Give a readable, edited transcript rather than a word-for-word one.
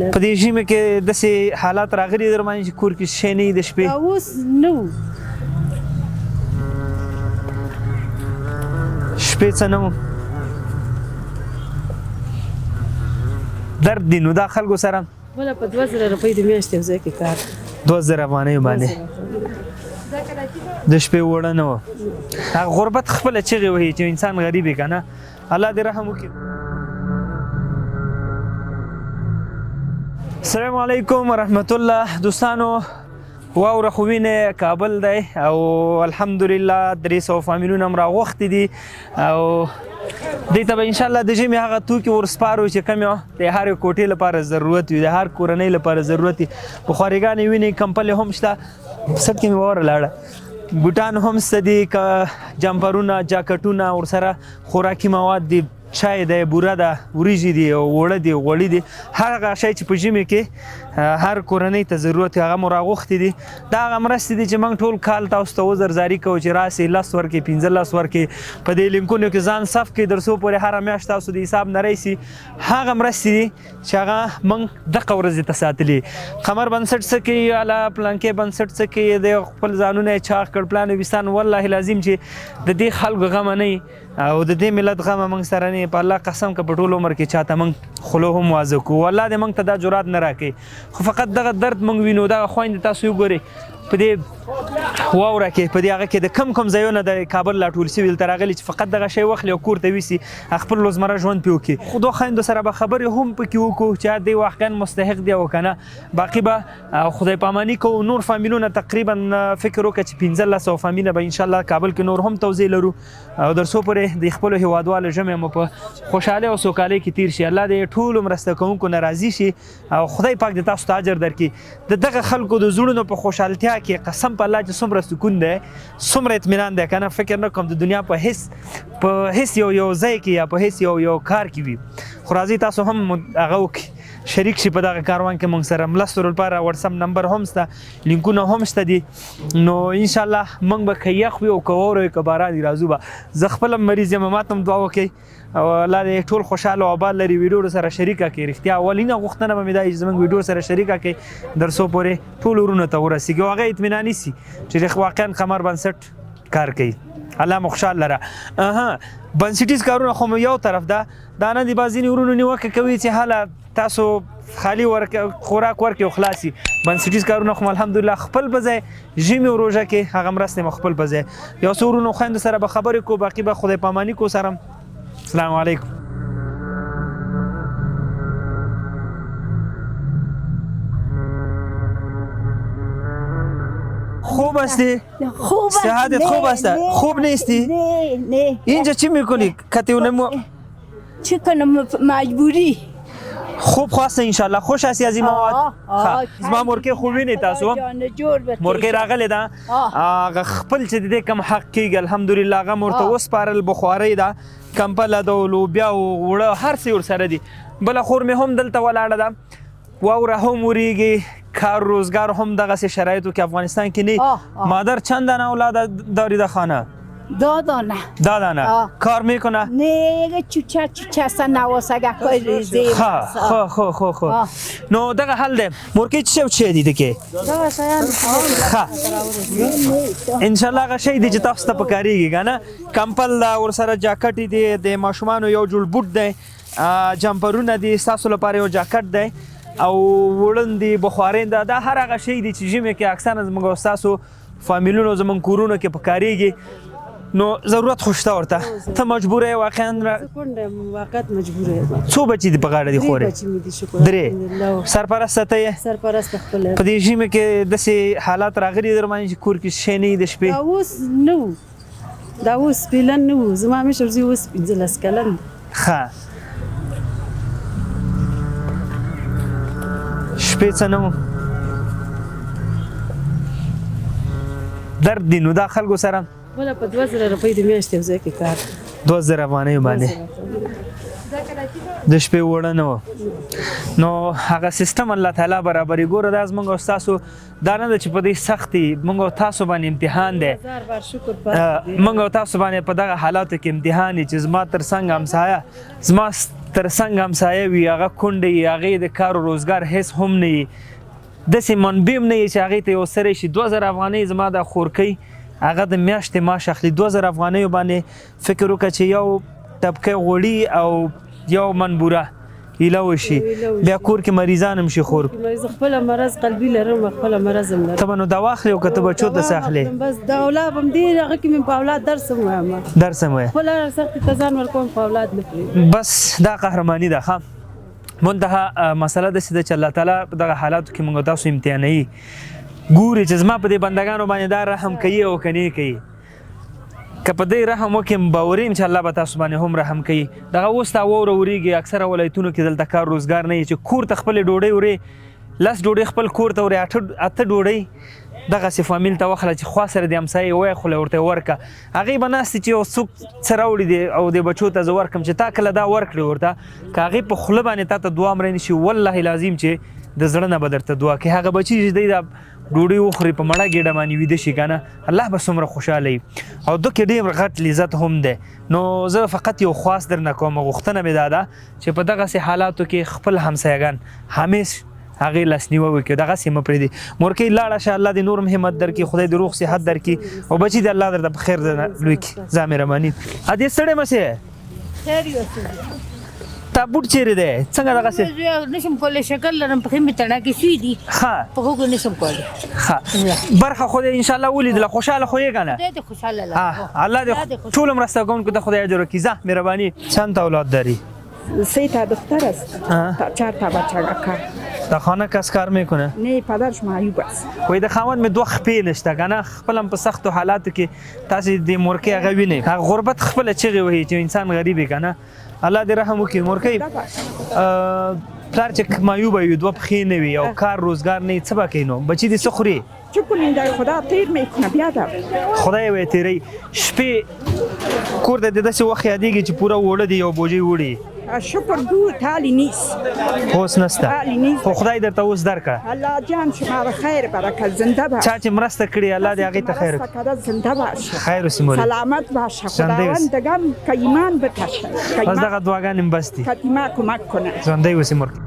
په دې ژمي کې داسې حالات راغلي در باندې چې کور کې شی نه وي د شپې؟ اوس نه وو. شپې څه نه وو؟ درد دی نو دا خلکو سره بله په 2000 روپۍ د میاشتې یو ځای کې کار 2000 افغانیو باندې د شپې وړه نه وه. هغه غربت خپله چغې وهي چې انسان غریب یې که نه. الله دې رحم وکړي. السلام علیکم ورحمت الله. دوستانو واوره خو وینې کابل دی او الحمدلله 300 فامیلونه هم راغوښتي دي او دې ته به انشاءالله د ژمي هغه توکي ورسپارو چې کوم د هرې کوټې لپاره ضرورت وي، د هر کورنۍ لپاره ضرورت وي. بخاريګانې وینې کمپلې هم شته، سټ کې مې واوره لاړه، بوټان هم شته دي، جمپرونه جاکټونه ورسره خوراکي مواد دي، چای دی، بوره ده، وریژې دي، اوړه دي، غوړي دي، هر هغه شی چې په ژمي کې هر کورنۍ ته ضرورت وي هغه مو راغوښتي دي. دا هغه مرستې دي چې موږ ټول کال تاسو ته وزرزاري کوو چې راسئ 10 ورکړئ 15 ورکړئ په دې لینکونو کې ځان صف کړئ تر څو پورې هره میاشت تاسو د حساب نه راشي. هغه مرستې دي چې هغه موږ دغه ورځې ته ساتلي. قمر بنسټ څه کوي، اعلی پلانکې بنسټ څه کوي، د خپل ځانونه یې چاغ کړ پلان ویستان. والله لازم چې د دې خلکو غمه نه او د دې ملت غمه موږ سره نه. په الله قسم که په ټول عمر کې چاته موږ خلو هم واضح کوو، الله دې موږ ته دا جرات نه راکوي. خو فقط دغه درد موږ وینو. دغه خویندې تاسو وګورئ په دې واوره کې، په دې هغه کې د کم ځایونه د کابل لا ټول سوي دلته راغلي چې فقط دغه شی واخلي او کور ته یوسي خپل روزمره ژوند پرې وکړي. خو دوه خویندو سره به خبرې هم پکې وکړو چې دی واقعا مستحق دی او که نه. باقي به خدای پاماني کوو. نور فامیلونه تقریبا فکر وکړه چې 1500 فامیله به انشاءالله کابل کې نور هم توزیع لرو او در څو پورې د خپلو هیوادوالو ژمې مو په خوشحالۍ او سوکالۍ کې تیر شي. الله دې ټولو مرسته کوونکو نه راضي شي او خدای پاک دې تاسو ته اجر درکړي. د دغه خلکو د زړونو په خوشحالتیا کې قسم په الله چې څومره سکون دی، څومره اطمینان دی که نه. فکر نه کوم د دنیا په هیڅ یو ځای کې یا په هیڅ یو کار کې وي. خو راځئ تاسو هم هغه وکړئ، شریک شي په دغه کاروان کې موږ سره. مرستو لپاره واتساپ نمبر هم شته، لینکونه هم شته دي. نو انشاءالله موږ به که یخ وي او که واوره وي که باران وي راځو به. زه خپل هم مریض یم، ما ته هم دعا وکړئ او الله دې ټول خوشحاله او آباد لري. ویډیو سره شریکه کړئ. رښتیا اولینه غوښتنه به مې دا چې زموږ ویډیو سره شریکه کړئ در څو پورې ټول ورونو ته ورسېږي او هغه اطمیناني سي چې واقعا قمر بنسټ کار کوي. الله مو خوشحال لره. بنسټیز کارونه خو یو طرف ده، دا نه دي بعضې ورونو نیوکه کوي چې حاله تاسو خالی خوراک ورکړئ او خلاصي. بنسټیز کارونه خو الحمدلله خپل په ځای، ژمي او روژه کې هغه مرستې مو خپل په ځای. یو څو ورونو خویندو سره به خبرې کوو، باقي به خدای پاماني کوو سره. السلام علیکم. خوب هستی؟ خوب است. صحتت خوب است؟ خوب نیستی؟ نه. اینجا چی میکنی؟ کتیونه چه کنم مجبوری. خوب خواسته انشالله. خوش هستی از این مواد؟ زما مرکه خوبی نه تاسو. مرکه راغلی ده. هغه خپل چې د کم حق کېږي الحمدلله هغه مرته وسپارل. بخارۍ ده، کمپله ده، لوبیا او وړه هر څه ورسره دي. بله خور مې هم دلته ولاړه ده، واوره هم وریږي، کار روزگار هم دغسې شرایطو کې افغانستان کې نه. مادر چند دانه اولاد داری در خانه؟ 2 دانه. 2 دانه. کار میکنه؟ نه چوچه است نواسگه کار ریزی. خو نو دغه حل دی. مرکه چی دیده که؟ دغه شیان انشالله هغه شی دی چې تاسو ته پکارېږي که نه. کمپل ده، ورسره جاکټ دی، د ماشومانو یو جوړ بوټ دی، جمپرونه دي، ستاسو لپاره یو جاکټ دی او وړن دي، بخارۍ ده. دا هر هغه شی دی چې ژمي کې اکثرا زموږ او ستاسو فامیلونو زموږ کورونو کې پکارېږي. نو ضرورت خو شته ورته. ته مجبوره یې واقعا؟ واقعا مجبوره یم. څو بچي دي په غاړه دي خورې؟ 3. سرپرسته ته یې؟ سرپرسته خپله. په دې ژمي کې داسې حالات راغلي در باندې چې کور کې شی نه وي د شپې؟ دا اوس نه وو، دا اوس پیلن نه وو. زما مشر زوی اوس 15 کلن. ښه شپې څه نه وو؟ درد دی نو دا خلکو سره بله په 2000 روپۍ د میاشتې یو ځای کې کار 2000 افغانیو باندې د شپې وړه نه وه. نو هغه سیستم الله تعالی برابرې. ګوره دا زموږ او ستاسو دا نه ده چې په دې سختي موږ او تاسو باندې امتحان دی. موږ او تاسو باندې په دغه حالاتو کې امتحان دی چې زما تر څنګ همسایه، زما ترڅنګ همسایه وي هغه کونډې وي هغې د کار و روزګار هېڅ هم نه وي داسې منبع هم نه وي چې هغې ته یو سری شي 2000 افغانۍ زما دا خورکۍ هغه د میاشتې معاش اخلي 2000 افغانیو باندې فکر وکړه چې یو ټپکۍ غوړي او یو من بوره هیله وشي بیا کور کې مریضان هم شي خور زه خپله مرض قلبي لرم خپله مرض هم لرم ته به نو دوا اخلې او که ته بچو ته څه اخلې بس د اولاد هم دې هغه کې مې په اولاد درس هم وایم درس هم وایې خپله سختې ته ځان ورکوم په اولاد نه پرېږدم بس دا قهرماني ده ښه منتها مسله داسې ده چې الله تعالی په دغه حالاتو کې موږ تاسو امتحانوي ګوري چې زما په دې بندګانو باندې دا رحم کوي او که نه کوي که په دې رحم وکړم باوري یم چې الله به تاسو باندې هم رحم کوي دغه اوس دا واوره ورېږي اکثره ولایتونو کې دلته کار روزګار نه وي چې کور ته خپلې ډوډۍ وړې 10 ډوډۍ خپل کور ته وړې 8 ډوډۍ دغسې فامیل ته وخله چې خوا سره د همسایې وایه خوله ورته ورکړه هغې به ناستې چې یو څوک څه راوړي دی او د بچو ته زه ورکړم چې تا کله دا ورکړې ورته که هغې په خوله باندې تا ته دعا مړی نه شي والله لازم چې د زړه نه به درته دعا کوي هغه بچي چې دی دا ډوډۍ وخوري په مړه ګېډه باندې ویده شي که نه الله به څومره خوشحاله وي او ده کې ډېر غټ لذت هم دی نو زه فقط یو خواست درنه کوم غوښتنه مې دا ده چې په دغسې حالاتو کې خپل همسایګان همیش هغې لاسنیوه وکړي دغسې مه پرېږدي مورکۍ لاړه شه الله دې نور هم همت درکړي خدای دې روغ صحت درکړي او بچي دې الله درته په خیر لوی کړي ځه مهرباني ادې ستړی مه سې خیر یوسف تا بوټ چیرې دی څنګه دغسې نشم کولی شکل لرم پښې مې تڼاکې سوي دي ښه په هغو نشم کولی ښه برخه خو دې انشاءالله ولیدله خوشحاله خو یې که نه خدای دې خوشحاله لرم الله دې ټولو مرسته کوونکو ته خدای اجر وکړي ځه مهرباني چند تا اولاد داری 3 تا دختر است تا 4 تا بچه کار در خانه کس کار میکنه؟ نه پدرش معیوب است وای د خاوند می 2 خپې نشته کنه خپل هم په سختو حالاتو کې تاسو د مورکې هغه ویني هغه غربت خپل چغي وهي چې انسان غریب کنه الله دې رحم وکړي مورکې پلار چې معیوب وي 2 پښې نه وي او کار روزګار نه څه به کوي نو بچي دې څه خوري چه کنین در خدا تیر میکنه بیادم خدای وی تیری شپې کور ته داسې وخت یادېږي چې پوره وړه دی یو بوجۍ وړي شکر گو حالی نیست اوس نسته حالی نیست خو خدای درته اوس درکړه الله جان شما را خیر برکت زنده باش چا چې مرسته کړې الله دې هغې ته خیر زنده باش خیر اوسي مولوي سلامت باشه خداوند دگم که ایمان بکشه بس دغه دعاګانې هم بس دي که ایمان کمک کنه ژوندی اوسې مورکې